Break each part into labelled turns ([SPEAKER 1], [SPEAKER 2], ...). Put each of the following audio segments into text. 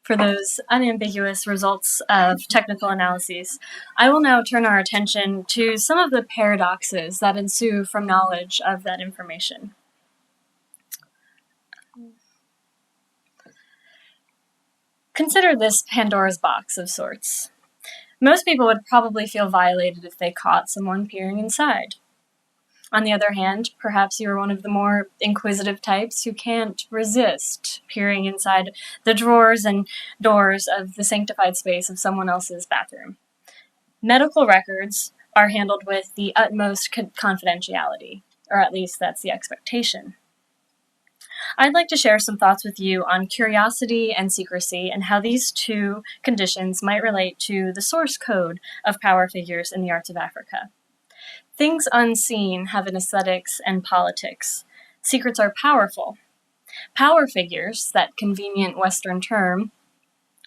[SPEAKER 1] for those unambiguous results of technical analyses, I will now turn our attention to some of the paradoxes that ensue from knowledge of that information. Consider this Pandora's box of sorts. Most people would probably feel violated if they caught someone peering inside. On the other hand, perhaps you are one of the more inquisitive types who can't resist peering inside the drawers and doors of the sanctified space of someone else's bathroom. Medical records are handled with the utmost confidentiality, or at least that's the expectation. I'd like to share some thoughts with you on curiosity and secrecy and how these two conditions might relate to the source code of power figures in the arts of Africa. Things unseen have an aesthetics and politics. Secrets are powerful. Power figures, that convenient Western term,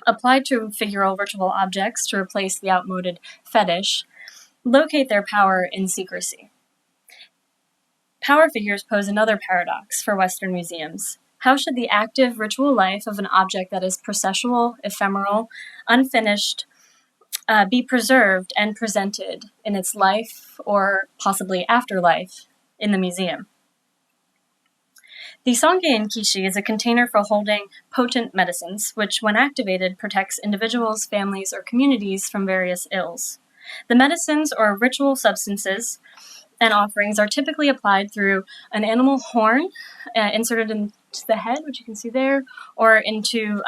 [SPEAKER 1] applied to figural virtual objects to replace the outmoded fetish, locate their power in secrecy. Power figures pose another paradox for Western museums. How should the active ritual life of an object that is processual, ephemeral, unfinished, be preserved and presented in its life or possibly afterlife in the museum? The Sangye Nkishi is a container for holding potent medicines, which, when activated, protects individuals, families, or communities from various ills. The medicines or ritual substances and offerings are typically applied through an animal horn inserted into the head, which you can see there, or into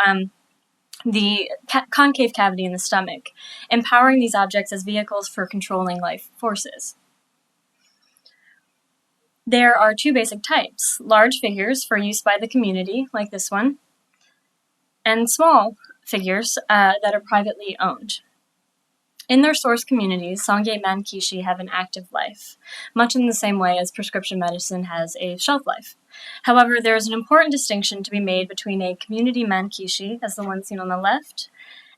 [SPEAKER 1] the concave cavity in the stomach, empowering these objects as vehicles for controlling life forces. There are two basic types: large figures for use by the community, like this one, and small figures that are privately owned. In their source communities, Sangye Mankishi have an active life, much in the same way as prescription medicine has a shelf life. However, there is an important distinction to be made between a community Mankishi, as the one seen on the left,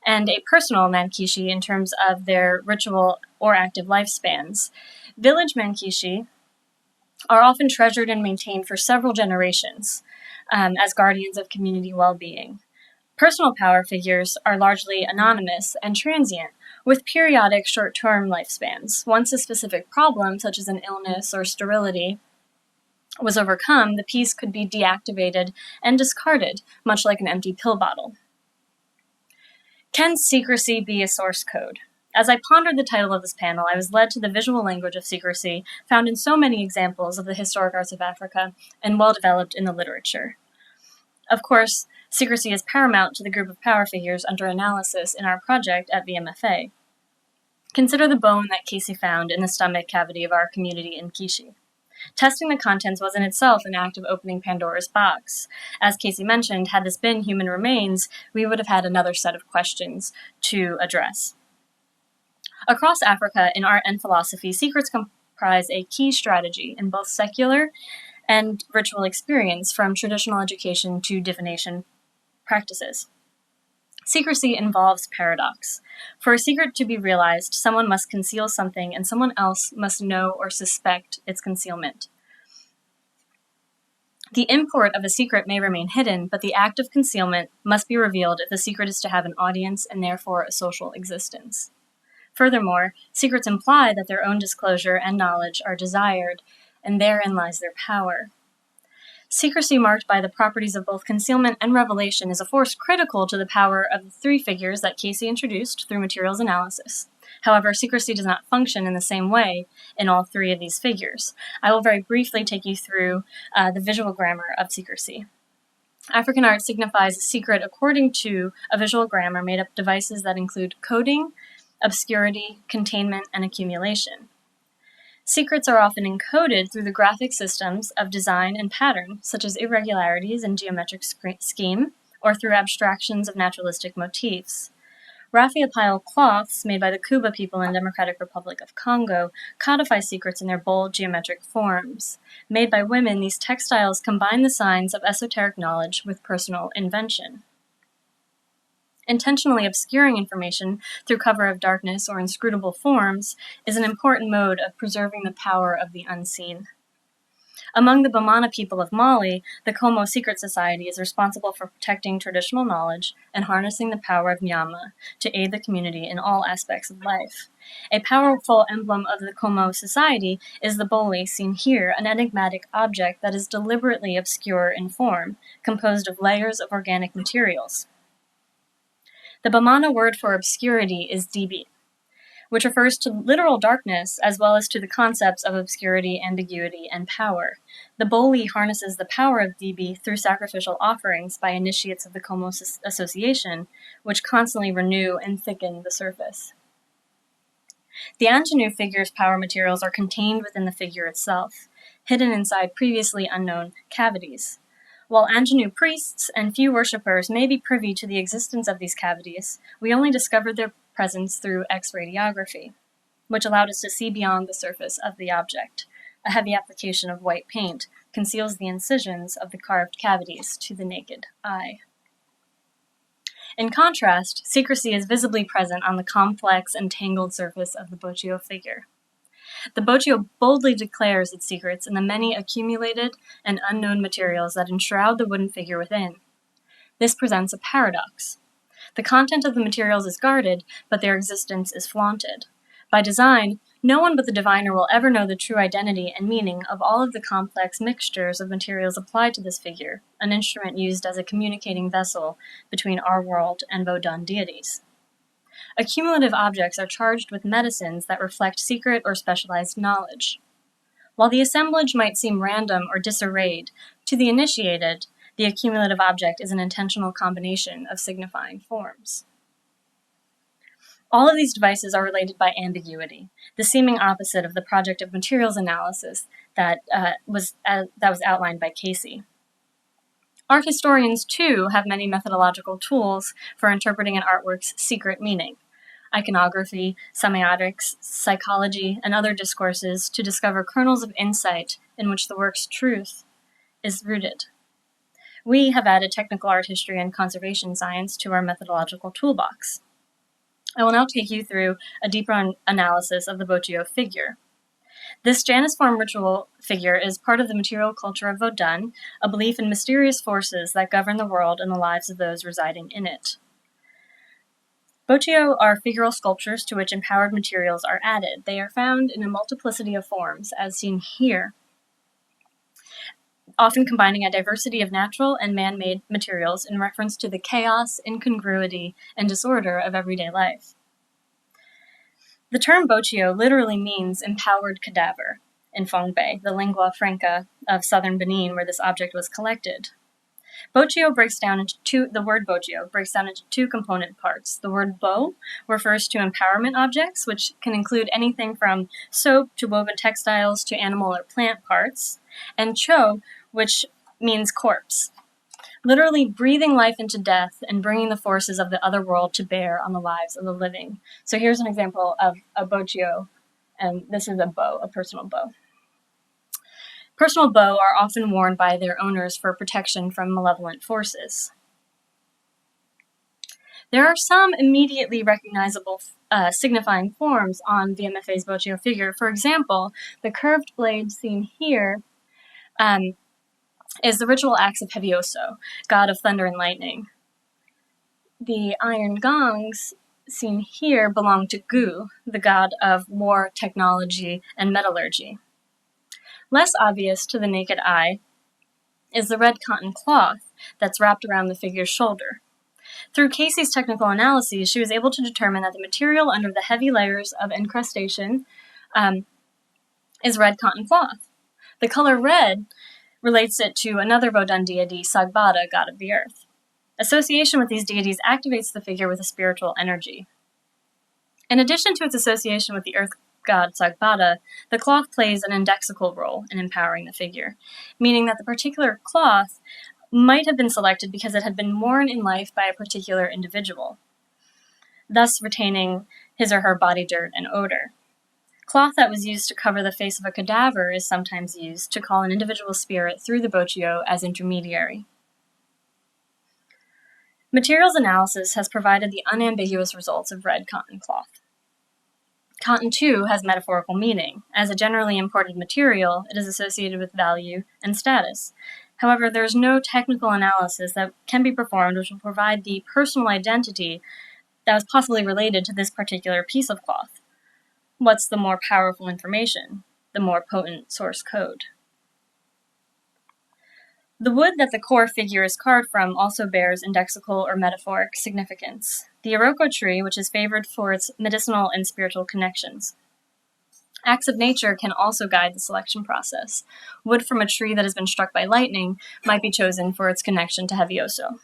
[SPEAKER 1] and a personal Mankishi in terms of their ritual or active lifespans. Village Mankishi are often treasured and maintained for several generations as guardians of community well-being. Personal power figures are largely anonymous and transient, with periodic short-term lifespans. Once a specific problem, such as an illness or sterility, was overcome, the piece could be deactivated and discarded, much like an empty pill bottle. Can secrecy be a source code? As I pondered the title of this panel, I was led to the visual language of secrecy, found in so many examples of the historic arts of Africa and well-developed in the literature. Of course, secrecy is paramount to the group of power figures under analysis in our project at VMFA. Consider the bone that Casey found in the stomach cavity of our community in Kishi. Testing the contents was in itself an act of opening Pandora's box. As Casey mentioned, had this been human remains, we would have had another set of questions to address. Across Africa, in art and philosophy, secrets comprise a key strategy in both secular and ritual experience, from traditional education to divination practices. Secrecy involves paradox. For a secret to be realized, someone must conceal something and someone else must know or suspect its concealment. The import of a secret may remain hidden, but the act of concealment must be revealed if the secret is to have an audience and therefore a social existence. Furthermore, secrets imply that their own disclosure and knowledge are desired, and therein lies their power. Secrecy marked by the properties of both concealment and revelation is a force critical to the power of the three figures that Casey introduced through materials analysis. However, secrecy does not function in the same way in all three of these figures. I will very briefly take you through the visual grammar of secrecy. African art signifies a secret according to a visual grammar made up of devices that include coding, obscurity, containment, and accumulation. Secrets are often encoded through the graphic systems of design and pattern, such as irregularities in geometric scheme, or through abstractions of naturalistic motifs. Raphia cloths made by the Kuba people in Democratic Republic of Congo codify secrets in their bold geometric forms. Made by women, these textiles combine the signs of esoteric knowledge with personal invention. Intentionally obscuring information through cover of darkness or inscrutable forms is an important mode of preserving the power of the unseen. Among the Bamana people of Mali, the Como Secret Society is responsible for protecting traditional knowledge and harnessing the power of Nyama to aid the community in all aspects of life. A powerful emblem of the Como Society is the boli seen here, an enigmatic object that is deliberately obscure in form, composed of layers of organic materials. The Bamana word for obscurity is dibi, which refers to literal darkness as well as to the concepts of obscurity, ambiguity, and power. The boli harnesses the power of dibi through sacrificial offerings by initiates of the Como Association, which constantly renew and thicken the surface. The Anjanu figure's power materials are contained within the figure itself, hidden inside previously unknown cavities. While Anjanu priests and few worshippers may be privy to the existence of these cavities, we only discovered their presence through X-radiography, which allowed us to see beyond the surface of the object. A heavy application of white paint conceals the incisions of the carved cavities to the naked eye. In contrast, secrecy is visibly present on the complex and tangled surface of the Boccio figure. The Boccio boldly declares its secrets in the many accumulated and unknown materials that enshroud the wooden figure within. This presents a paradox. The content of the materials is guarded, but their existence is flaunted. By design, no one but the diviner will ever know the true identity and meaning of all of the complex mixtures of materials applied to this figure, an instrument used as a communicating vessel between our world and Vodun deities. Accumulative objects are charged with medicines that reflect secret or specialized knowledge. While the assemblage might seem random or disarrayed, to the initiated, the accumulative object is an intentional combination of signifying forms. All of these devices are related by ambiguity, the seeming opposite of the project of materials analysis that was outlined by Casey. Art historians, too, have many methodological tools for interpreting an artwork's secret meaning: iconography, semiotics, psychology, and other discourses to discover kernels of insight in which the work's truth is rooted. We have added technical art history and conservation science to our methodological toolbox. I will now take you through a deeper analysis of the Boccio figure. This Janusform ritual figure is part of the material culture of Vodun, a belief in mysterious forces that govern the world and the lives of those residing in it. Boccio are figural sculptures to which empowered materials are added. They are found in a multiplicity of forms, as seen here, often combining a diversity of natural and man-made materials in reference to the chaos, incongruity, and disorder of everyday life. The term Boccio literally means empowered cadaver in Fongbay, the lingua franca of southern Benin where this object was collected. The word Boccio breaks down into two component parts. The word bo refers to empowerment objects, which can include anything from soap to woven textiles to animal or plant parts, and cho, which means corpse, literally breathing life into death and bringing the forces of the other world to bear on the lives of the living. So here's an example of a Boccio, and this is a bow, a personal bow. Personal bow are often worn by their owners for protection from malevolent forces. There are some immediately recognizable signifying forms on VMFA's Boccio figure. For example, the curved blade seen here is the ritual axe of Hevioso, god of thunder and lightning. The iron gongs seen here belong to Gu, the god of war, technology, and metallurgy. Less obvious to the naked eye is the red cotton cloth that's wrapped around the figure's shoulder. Through Casey's technical analyses, she was able to determine that the material under the heavy layers of incrustation is red cotton cloth. The color red relates it to another Vodun deity, Sagbada, god of the earth. Association with these deities activates the figure with a spiritual energy. In addition to its association with the earth god Sagbada, the cloth plays an indexical role in empowering the figure, meaning that the particular cloth might have been selected because it had been worn in life by a particular individual, thus retaining his or her body dirt and odor. Cloth that was used to cover the face of a cadaver is sometimes used to call an individual spirit through the Boccio as intermediary. Materials analysis has provided the unambiguous results of red cotton cloth. Cotton, too, has metaphorical meaning. As a generally imported material, it is associated with value and status. However, there is no technical analysis that can be performed which will provide the personal identity that was possibly related to this particular piece of cloth. What's the more powerful information? The more potent source code. The wood that the core figure is carved from also bears indexical or metaphoric significance. The Iroko tree, which is favored for its medicinal and spiritual connections. Acts of nature can also guide the selection process. Wood from a tree that has been struck by lightning might be chosen for its connection to Hevioso.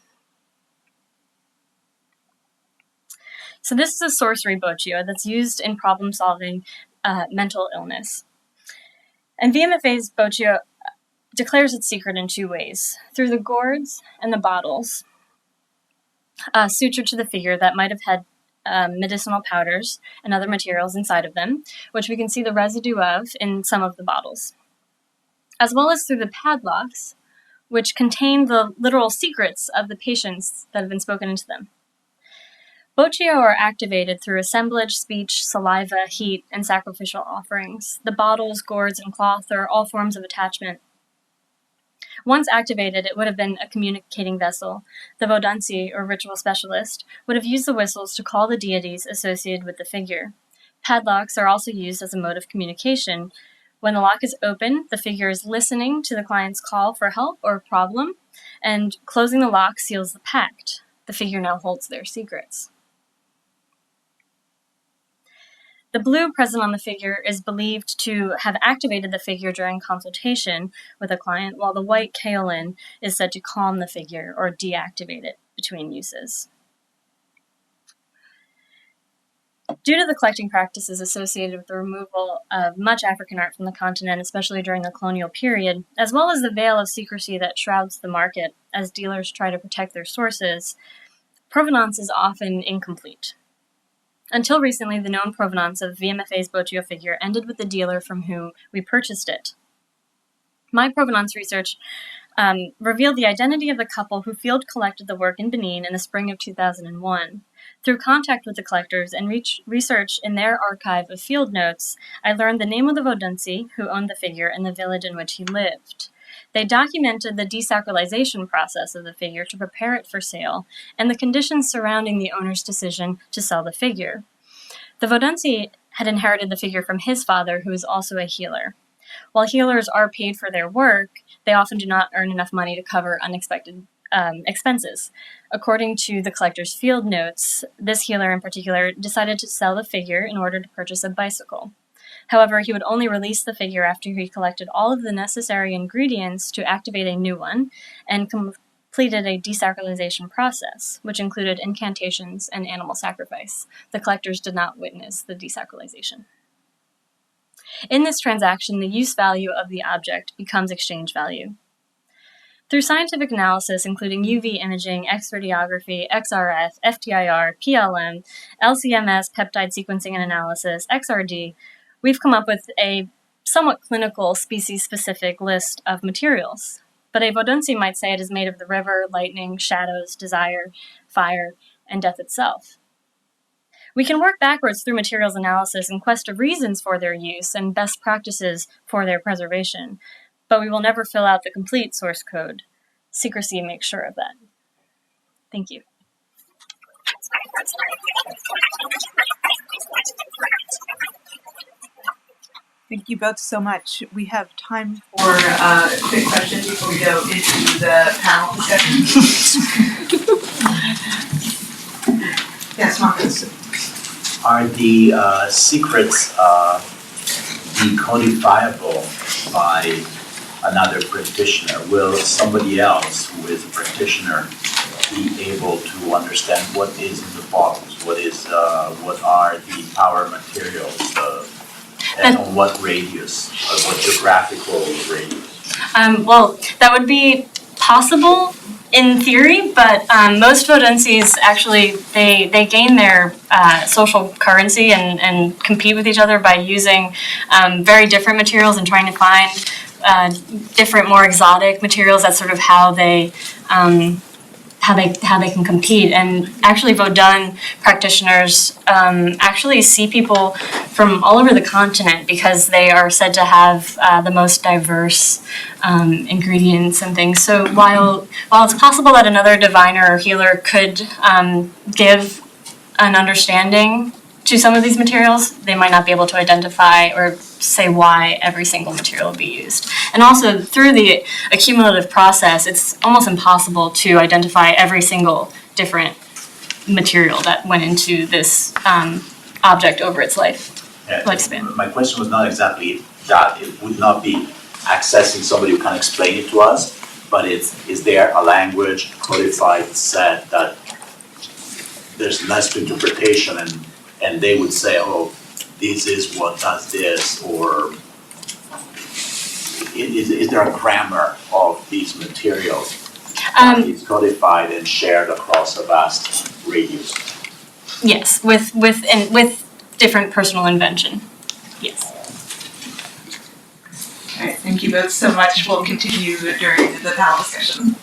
[SPEAKER 1] So this is a sorcery boccio that's used in problem-solving mental illness. And VMFA's boccio declares its secret in two ways, through the gourds and the bottles sutured to the figure that might have had medicinal powders and other materials inside of them, which we can see the residue of in some of the bottles, as well as through the padlocks, which contain the literal secrets of the patients that have been spoken into them. Boccio are activated through assemblage, speech, saliva, heat, and sacrificial offerings. The bottles, gourds, and cloth are all forms of attachment. Once activated, it would have been a communicating vessel. The Vodansi, or ritual specialist, would have used the whistles to call the deities associated with the figure. Padlocks are also used as a mode of communication. When the lock is open, the figure is listening to the client's call for help or problem, and closing the lock seals the pact. The figure now holds their secrets. The blue present on the figure is believed to have activated the figure during consultation with a client, while the white kaolin is said to calm the figure or deactivate it between uses. Due to the collecting practices associated with the removal of much African art from the continent, especially during the colonial period, as well as the veil of secrecy that shrouds the market as dealers try to protect their sources, provenance is often incomplete. Until recently, the known provenance of VMFA's boccio figure ended with the dealer from whom we purchased it. My provenance research revealed the identity of the couple who field collected the work in Benin in the spring of 2001. Through contact with the collectors and research in their archive of field notes, I learned the name of the Vodansi who owned the figure and the village in which he lived. They documented the desacralization process of the figure to prepare it for sale, and the conditions surrounding the owner's decision to sell the figure. The Vodansi had inherited the figure from his father, who is also a healer. While healers are paid for their work, they often do not earn enough money to cover unexpected expenses. According to the collector's field notes, this healer in particular decided to sell the figure in order to purchase a bicycle. However, he would only release the figure after he collected all of the necessary ingredients to activate a new one and completed a desacralization process, which included incantations and animal sacrifice. The collectors did not witness the desacralization. In this transaction, the use value of the object becomes exchange value. Through scientific analysis, including UV imaging, X-radiography, XRF, FTIR, PLM, LCMS, peptide sequencing and analysis, XRD, we've come up with a somewhat clinical, species-specific list of materials. But a Vodansi might say it is made of the river, lightning, shadows, desire, fire, and death itself. We can work backwards through materials analysis in quest of reasons for their use and best practices for their preservation, but we will never fill out the complete source code. Secrecy makes sure of that. Thank you.
[SPEAKER 2] Thank you both so much. We have time for a quick question before we go into the panel discussion. Yes, Marcus.
[SPEAKER 3] Are the secrets decodifiable by another practitioner? Will somebody else who is a practitioner be able to understand what is in the bottles? What are the power materials? And on what radius, what geographical radius?
[SPEAKER 1] Well, that would be possible in theory, but most Vodansis actually, they gain their social currency and compete with each other by using very different materials and trying to find different, more exotic materials. That's sort of how they how they can compete. And actually Vodun practitioners actually see people from all over the continent because they are said to have the most diverse ingredients and things. So while it's possible that another diviner or healer could give an understanding to some of these materials, they might not be able to identify or say why every single material will be used. And also, through the accumulative process, it's almost impossible to identify every single different material that went into this object over its lifespan.
[SPEAKER 3] My question was not exactly that. It would not be accessing somebody who can explain it to us, but is there a language, codified set that there's less to interpretation and they would say, oh, this is what does this, or is there a grammar of these materials that is codified and shared across a vast radius?
[SPEAKER 1] Yes, with different personal invention. Yes.
[SPEAKER 2] All right, thank you both so much. We'll continue during the panel discussion.